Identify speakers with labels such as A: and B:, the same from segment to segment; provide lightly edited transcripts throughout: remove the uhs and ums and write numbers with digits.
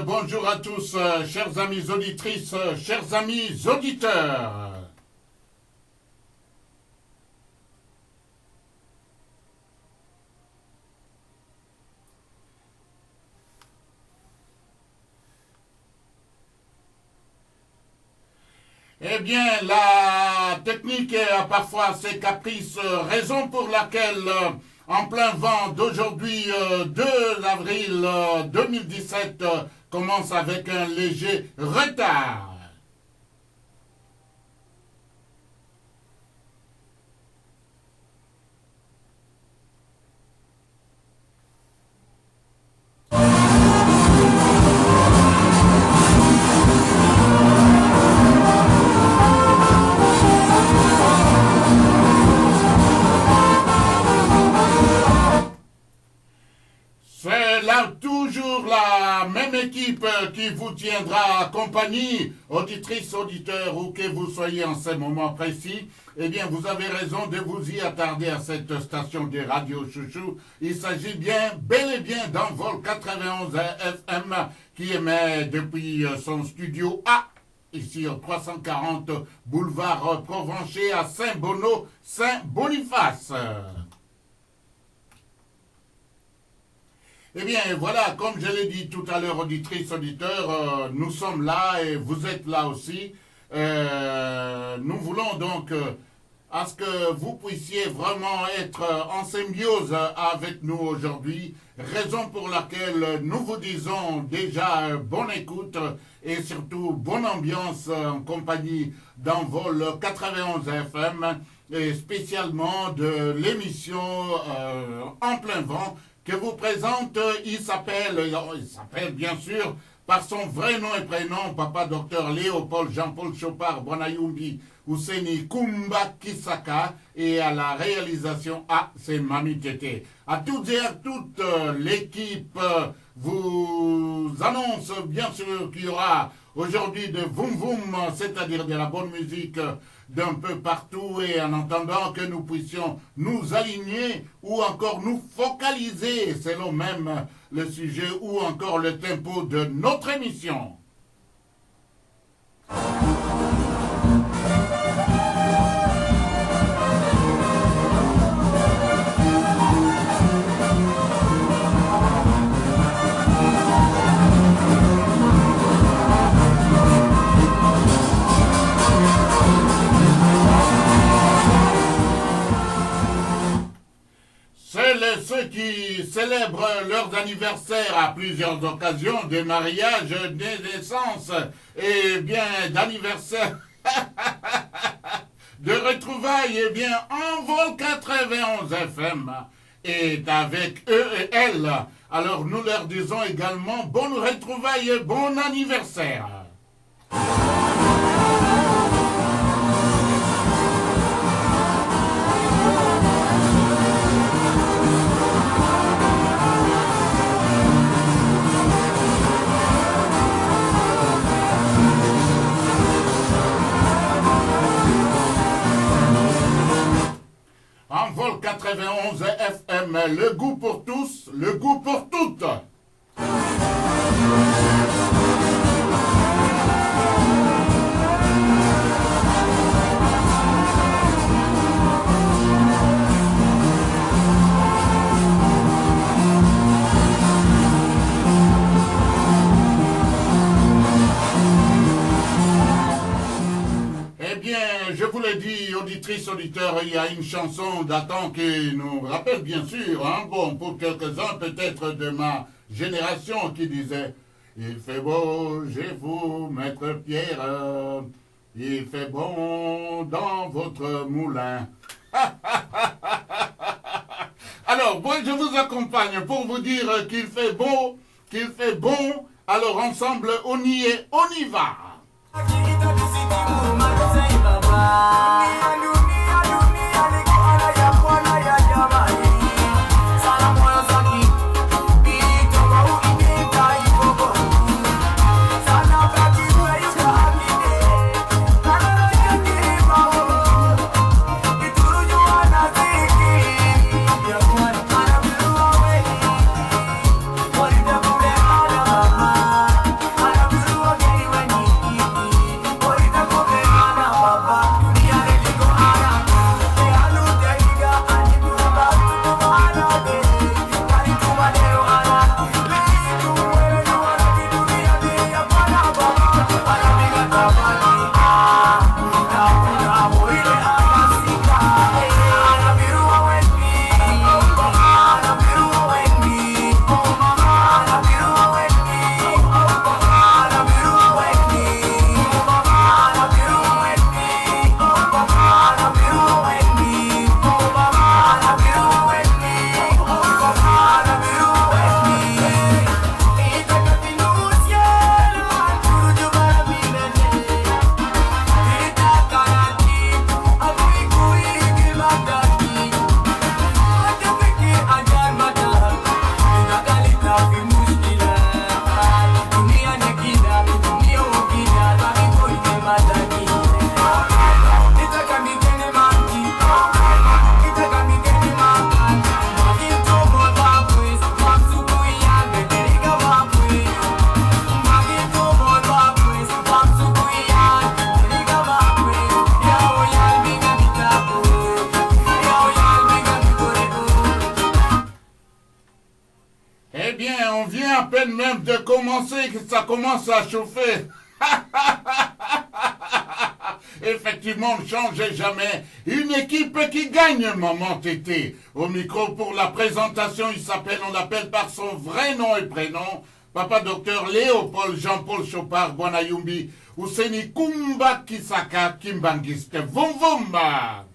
A: bonjour à tous, chers amis auditrices, chers amis auditeurs. Eh bien, la technique a parfois ses caprices, raison pour laquelle, en plein vent d'aujourd'hui, 2 avril 2017, commence avec un léger retard. C'est là toujours la même équipe qui vous tiendra compagnie, auditrices, auditeurs, où que vous soyez en ce moment précis. Eh bien, vous avez raison de vous y attarder à cette station de Radio Chouchou. Il s'agit bien, bel et bien, d'Envol 91 FM qui émet depuis son studio A, ici au 340 boulevard Provencher à Saint-Bonneau, Saint-Boniface. Eh bien, voilà, comme je l'ai dit tout à l'heure, auditrices, auditeurs, nous sommes là et vous êtes là aussi. Nous voulons donc à ce que vous puissiez vraiment être en symbiose avec nous aujourd'hui, raison pour laquelle nous vous disons déjà bonne écoute et surtout bonne ambiance en compagnie d'Envol 91 FM et spécialement de l'émission En plein vent que vous présente, il s'appelle bien sûr par son vrai nom et prénom, Papa Docteur Léopold Jean-Paul Chopard Bonayumbi Ouseni Kumba Kisaka, et à la réalisation, c'est Mami Tété. À toutes et à toute l'équipe vous annonce bien sûr qu'il y aura aujourd'hui de Voum Voum, c'est-à-dire de la bonne musique d'un peu partout, et en attendant que nous puissions nous aligner ou encore nous focaliser selon même le sujet ou encore le tempo de notre émission. Ceux qui célèbrent leurs anniversaires à plusieurs occasions, des mariages, des naissances, et bien d'anniversaires, de retrouvailles, et bien Envol 91 FM est avec eux et elles. Alors nous leur disons également bonne retrouvailles et bon anniversaire. Envol 91 FM, le goût pour tous, le goût pour toutes. Je vous l'ai dit, auditrices, auditeurs, il y a une chanson datant qui nous rappelle bien sûr, bon, pour quelques-uns peut-être de ma génération, qui disait « Il fait beau chez vous, maître Pierre, il fait bon dans votre moulin. » Alors, moi je vous accompagne pour vous dire qu'il fait beau, qu'il fait bon, alors ensemble on y est, on y va. À peine même de commencer, que ça commence à chauffer. Effectivement, ne changez jamais. Une équipe qui gagne, maman Tété. Au micro pour la présentation, on l'appelle par son vrai nom et prénom. Papa docteur Léopold Jean-Paul Chopard Guanayumbi. Ouseni Kumba Kisaka Kimbangiste. Vumba.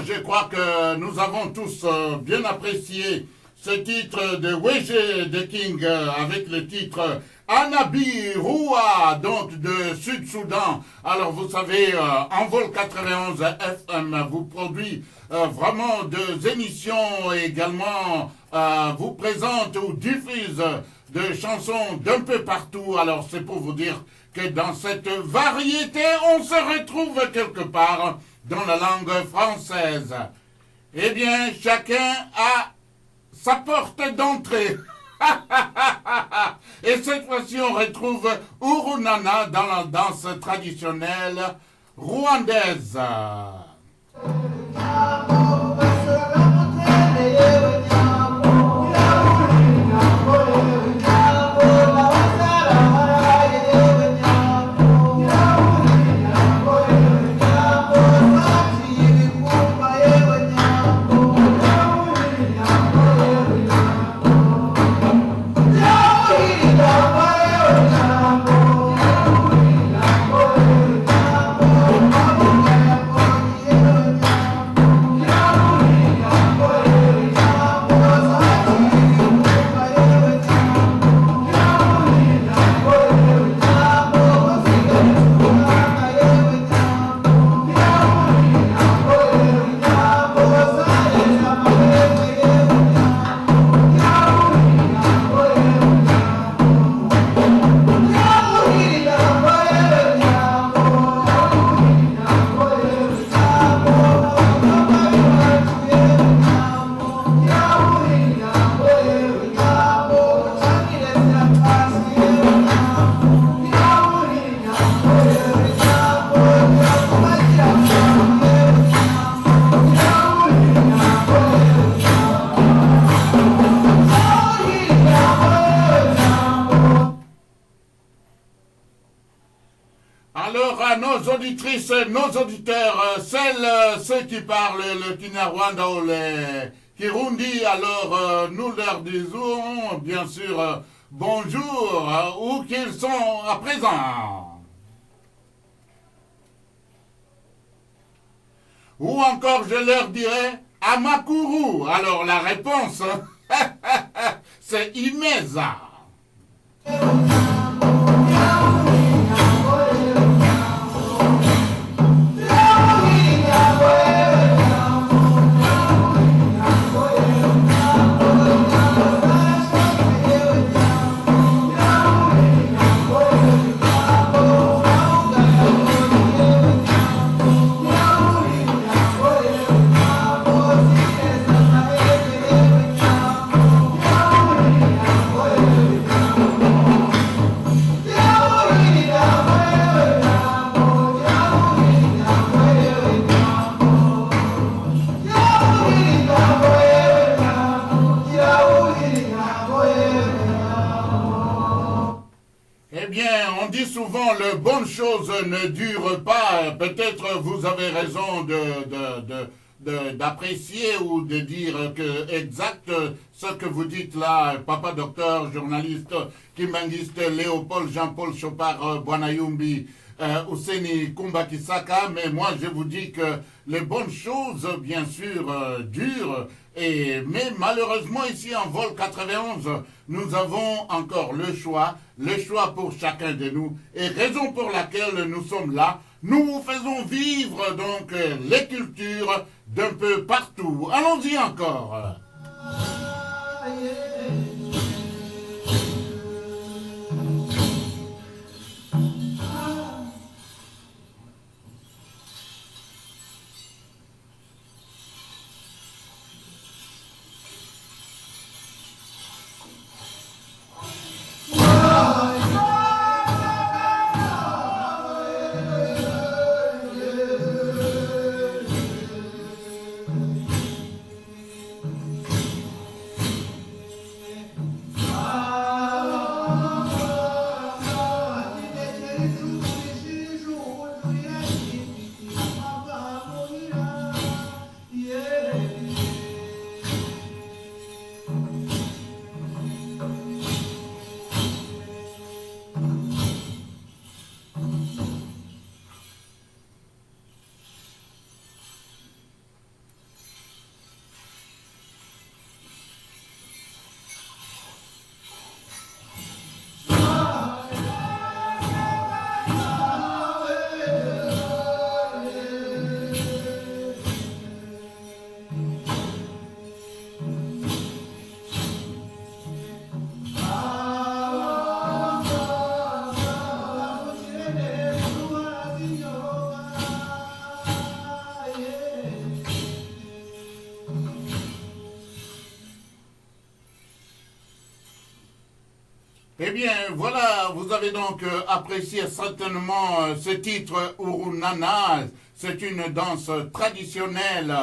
A: Je crois que nous avons tous bien apprécié ce titre de Wege de King avec le titre Anabi Roua, donc de Sud-Soudan. Alors vous savez, Envol 91 FM vous produit vraiment des émissions et également vous présente ou diffuse de chansons d'un peu partout. Alors c'est pour vous dire que dans cette variété, on se retrouve quelque part dans la langue française. Eh bien, chacun a sa porte d'entrée. Et cette fois-ci, on retrouve Urunana dans la danse traditionnelle rwandaise. Auditrices, nos auditeurs, ceux qui parlent le Kinyarwanda ou le Kirundi, alors nous leur disons bien sûr bonjour, où qu'ils sont à présent. Ou encore je leur dirai Amakuru. Alors la réponse, c'est Imeza. Eh bien, on dit souvent les bonnes choses ne durent pas. Peut-être vous avez raison d'apprécier ou de dire que exact ce que vous dites là, papa docteur, journaliste, kimbangiste Léopold Jean-Paul Chopard Bwanayumbi, Ouseni Kumba Kisaka, mais moi je vous dis que les bonnes choses, bien sûr, durent. Mais malheureusement, ici en vol 91, nous avons encore le choix pour chacun de nous, et raison pour laquelle nous sommes là. Nous vous faisons vivre donc les cultures d'un peu partout. Allons-y encore. Eh bien, voilà, vous avez donc apprécié certainement ce titre Urunana. C'est une danse traditionnelle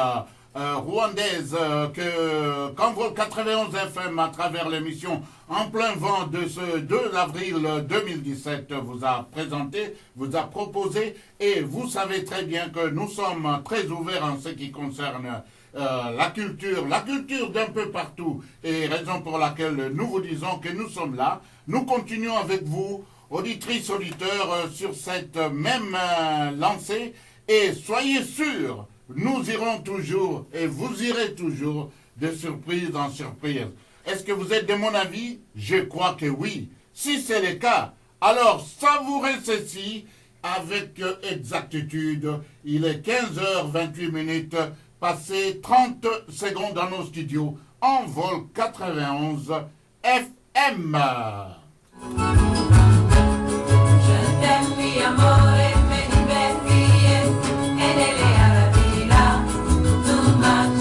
A: rwandaise que qu'Envol 91 FM, à travers l'émission En plein vent de ce 2 avril 2017, vous a présenté, vous a proposé. Et vous savez très bien que nous sommes très ouverts en ce qui concerne la culture d'un peu partout, et raison pour laquelle nous vous disons que nous sommes là. Nous continuons avec vous, auditrices, auditeurs, sur cette même lancée, et soyez sûrs, nous irons toujours, et vous irez toujours, de surprise en surprise. Est-ce que vous êtes de mon avis? Je crois que oui. Si c'est le cas, alors savourez ceci avec exactitude. Il est 15h28, passé 30 secondes dans nos studios, Envol 91 FM.
B: Je t'aime, mi amore, me diverti e nelle aradila, too much.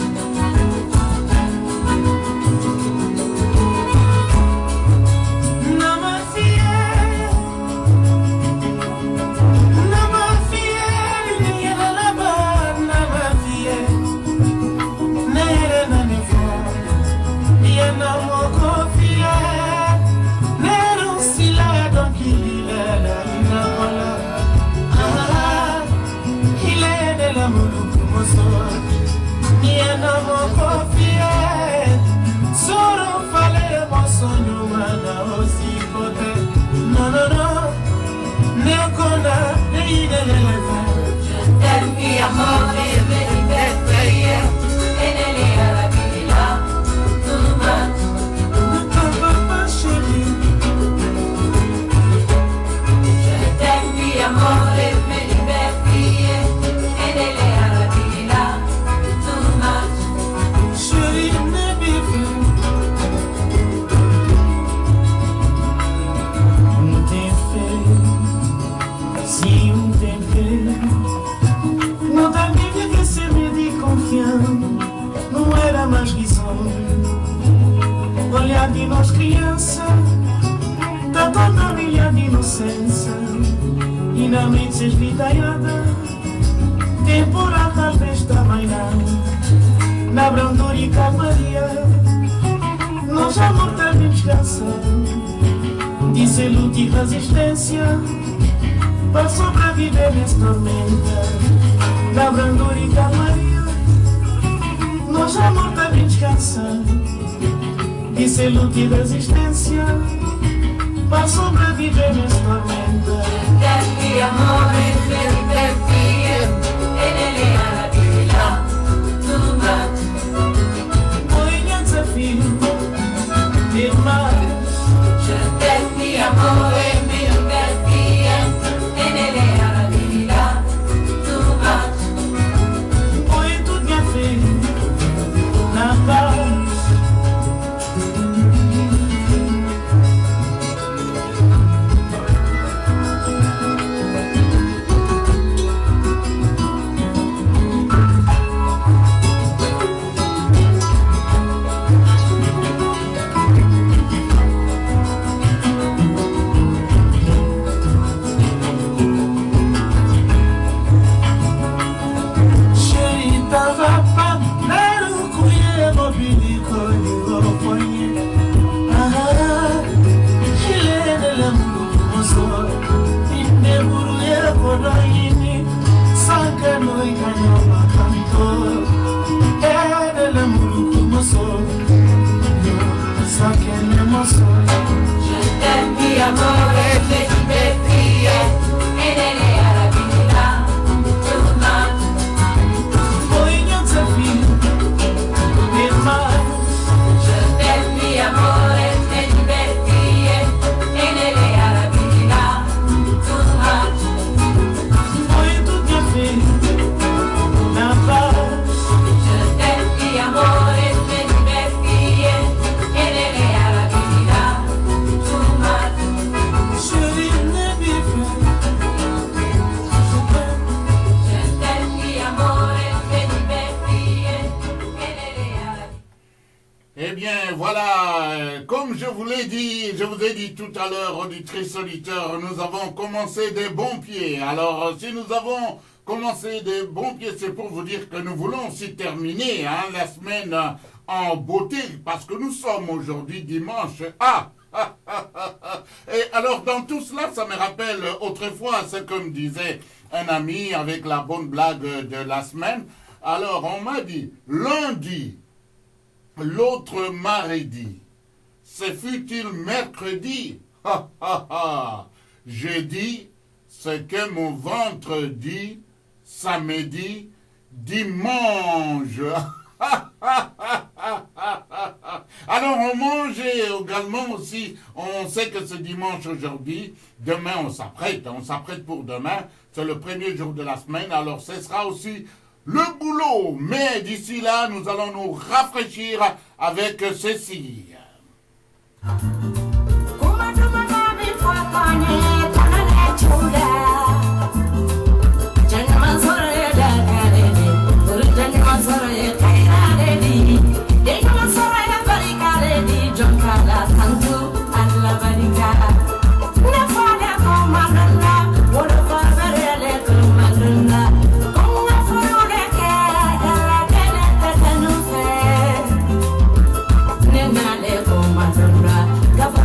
C: De nós criança, da toda ilha de inocência, e na mente se esvitalhada, temporada desta manhã, na brandura e calmaria, nós amor também descansa, diz Dice luta e resistência para sobreviver nessa tormenta. Da brandura e calmaria, nós amor também descansando. Dice luta e resistência para sobreviver nessa tormenta.
B: Tempi amore, tempi, e nelle arabi là, too much.
C: Oi, desafio, demais.
B: Tempi amore, tempi, e nelle arabi là, too much.
C: Oi, tudo minha filha, na paz.
A: Je vous ai dit tout à l'heure, auditrices, auditeurs, nous avons commencé des bons pieds. Alors, si nous avons commencé des bons pieds, c'est pour vous dire que nous voulons aussi terminer la semaine en beauté, parce que nous sommes aujourd'hui dimanche. Et alors, dans tout cela, ça me rappelle autrefois ce que me disait un ami avec la bonne blague de la semaine. Alors, on m'a dit, lundi, l'autre mardi, ce fut-il mercredi? Jeudi, ce que mon ventre dit, samedi, dimanche. Alors on mange également aussi, on sait que c'est dimanche aujourd'hui, demain on s'apprête pour demain, c'est le premier jour de la semaine, alors ce sera aussi le boulot. Mais d'ici là, nous allons nous rafraîchir avec ceci.
B: Gava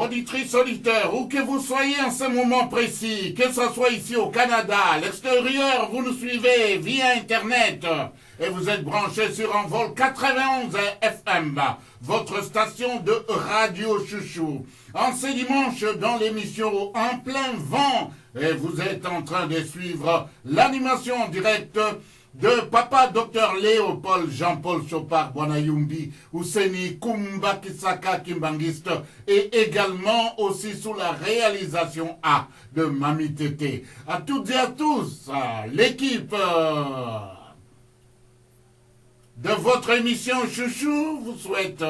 A: auditrices, auditeurs, où que vous soyez en ce moment précis, que ce soit ici au Canada, à l'extérieur, vous nous suivez via Internet et vous êtes branchés sur un vol 91 FM, votre station de radio chouchou. En ce dimanche, dans l'émission En plein vent, et vous êtes en train de suivre l'animation en direct de Papa Dr Léopold Jean-Paul Chopard Bwanayumbi, Ouseni Kumba Kisaka Kimbangiste, et également aussi sous la réalisation A de Mami Tété. À toutes et à tous, l'équipe de votre émission Chouchou vous souhaite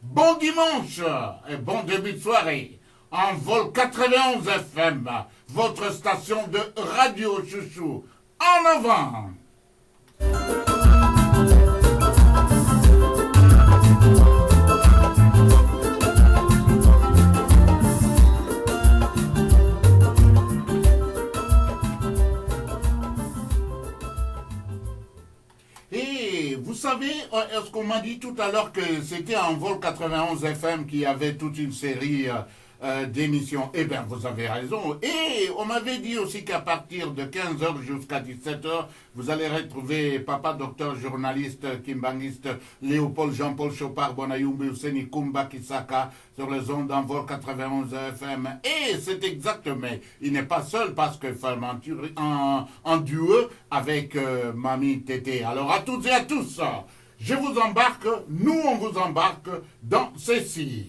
A: bon dimanche et bon début de soirée en vol 91 FM, votre station de radio Chouchou. En avant! Et vous savez, est-ce qu'on m'a dit tout à l'heure que c'était en vol 91 FM qui avait toute une série d'émissions? Eh bien, vous avez raison. Et on m'avait dit aussi qu'à partir de 15h jusqu'à 17h, vous allez retrouver Papa Docteur journaliste kimbangiste Léopold Jean-Paul Chopard Bwanayumbi Ouseni Kumba Kisaka sur les ondes en vol 91 FM. Et c'est exactement, il n'est pas seul parce que fait en duo avec Mami Tété. Alors à toutes et à tous, je vous embarque, nous on vous embarque dans ceci.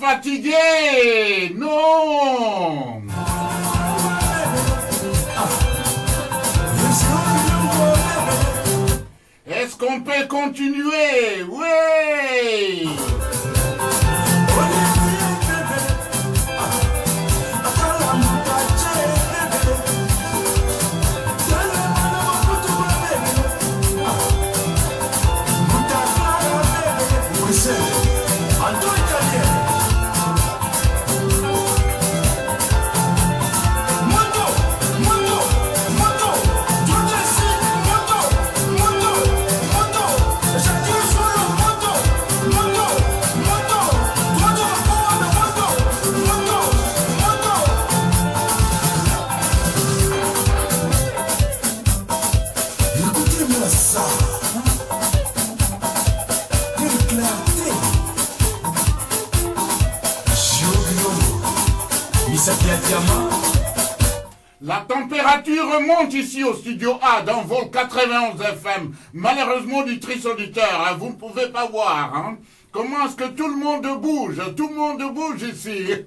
A: Fatigué? Non. Est-ce qu'on peut continuer? Oui.
C: Quelle clarté. Misaki Adiama.
A: La température monte ici au studio A dans Vol 91 FM. Malheureusement, auditrice auditeur, hein, vous ne pouvez pas voir. Hein. Comment est-ce que tout le monde bouge? Tout le monde bouge ici.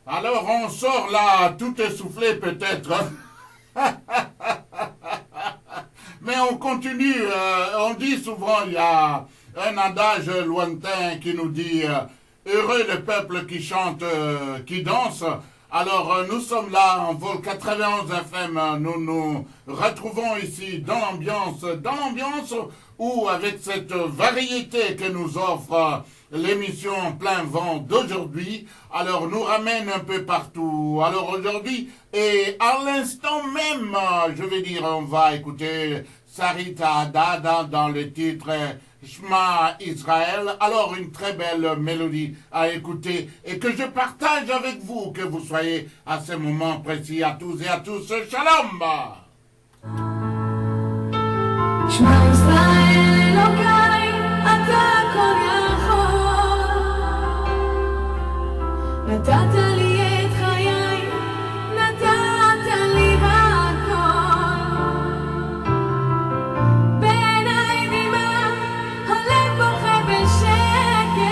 A: Alors on sort là, tout essoufflé peut-être. Mais on continue, on dit souvent, il y a un adage lointain qui nous dit heureux le peuple qui chante, qui danse. Alors nous sommes là en Vol 91 FM, nous nous retrouvons ici dans l'ambiance où avec cette variété que nous offre l'émission Plein Vent d'aujourd'hui, alors nous ramène un peu partout. Alors aujourd'hui, et à l'instant même, je vais dire, on va écouter Sarita Adada dans le titre Shema Israël. Alors une très belle mélodie à écouter et que je partage avec vous, que vous soyez à ce moment précis à tous et à tous. Shalom!
B: שמע ישראל אלוקיי, אתה כל יכול. נתת לי את חיי, נתת לי הכל. בעיניי דמעה, הלב בוכה בשקט.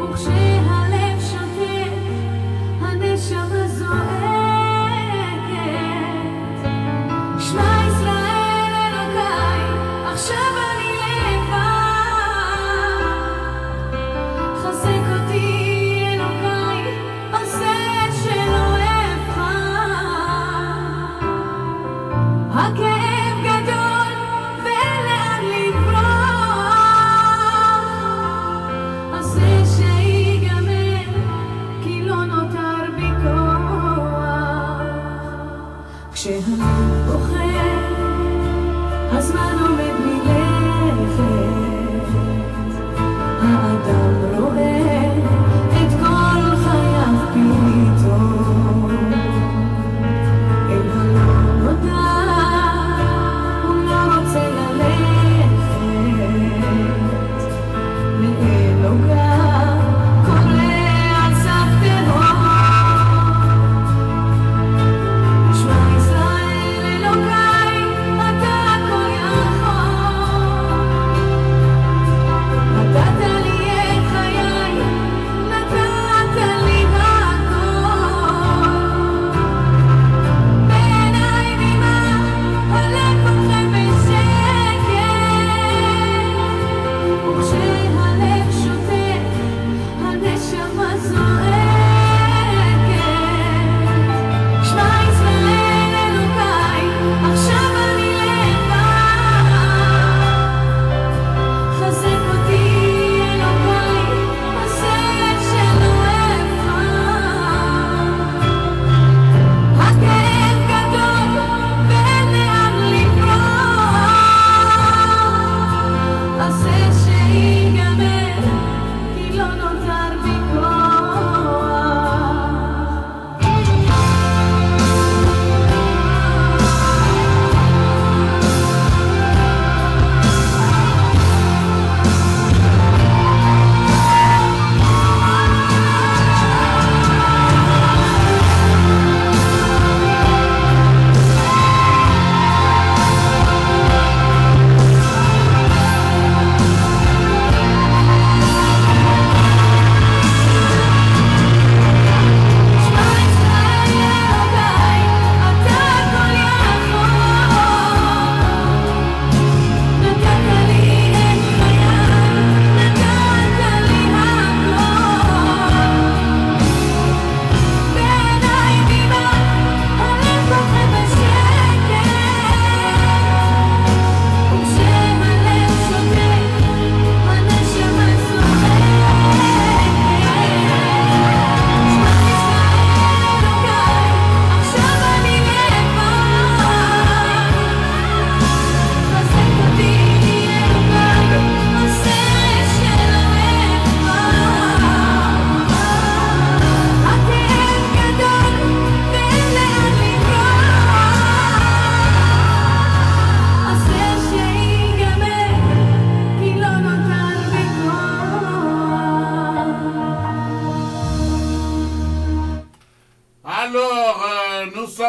B: וכשהלב שותק, הנשמה זועקת. שמע ישראל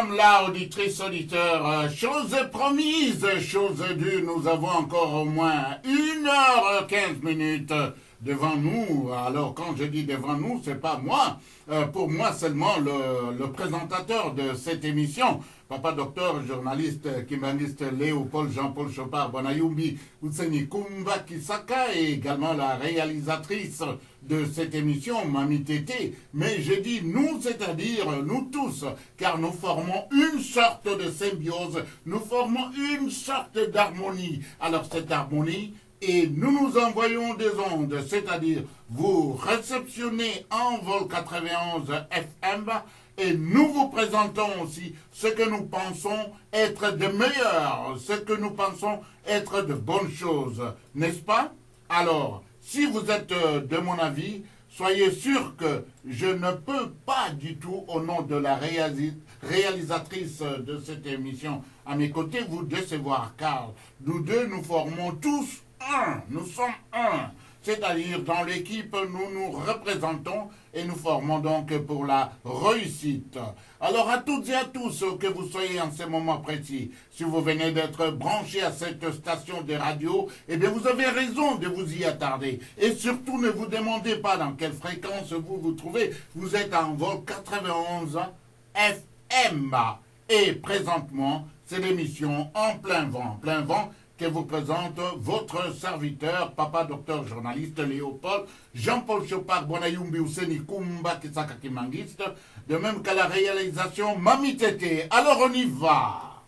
A: sommes là, auditrices, auditeurs. Chose promise, chose due. Nous avons encore au moins 1h15 devant nous. Alors, quand je dis devant nous, c'est pas moi. Pour moi, seulement le présentateur de cette émission. Papa docteur, journaliste, kimbaniste Léopold Jean-Paul Chopard, Bonayumbi, Utseni Kumba Kisaka, et également la réalisatrice de cette émission, Mami Tété. Mais je dis nous, c'est-à-dire nous tous, car nous formons une sorte de symbiose, nous formons une sorte d'harmonie. Alors cette harmonie, et nous nous envoyons des ondes, c'est-à-dire vous réceptionnez en vol 91 FM, et nous vous présentons aussi ce que nous pensons être de meilleur, ce que nous pensons être de bonnes choses, n'est-ce pas? Alors, si vous êtes de mon avis, soyez sûr que je ne peux pas du tout, au nom de la réalisatrice de cette émission, à mes côtés, vous décevoir, car nous deux, nous formons tous un, nous sommes un. C'est-à-dire, dans l'équipe, nous nous représentons et nous formons donc pour la réussite. Alors, à toutes et à tous, que vous soyez en ce moment précis, si vous venez d'être branchés à cette station de radio, eh bien, vous avez raison de vous y attarder. Et surtout, ne vous demandez pas dans quelle fréquence vous vous trouvez. Vous êtes en vol 91 FM. Et présentement, c'est l'émission En plein vent. Plein vent, que vous présente votre serviteur, papa docteur journaliste Léopold Jean-Paul Chopard, Bonayumbi Ouseni Kumba Kisaka Kimangiste, de même qu'à la réalisation Mami Tété. Alors on y va.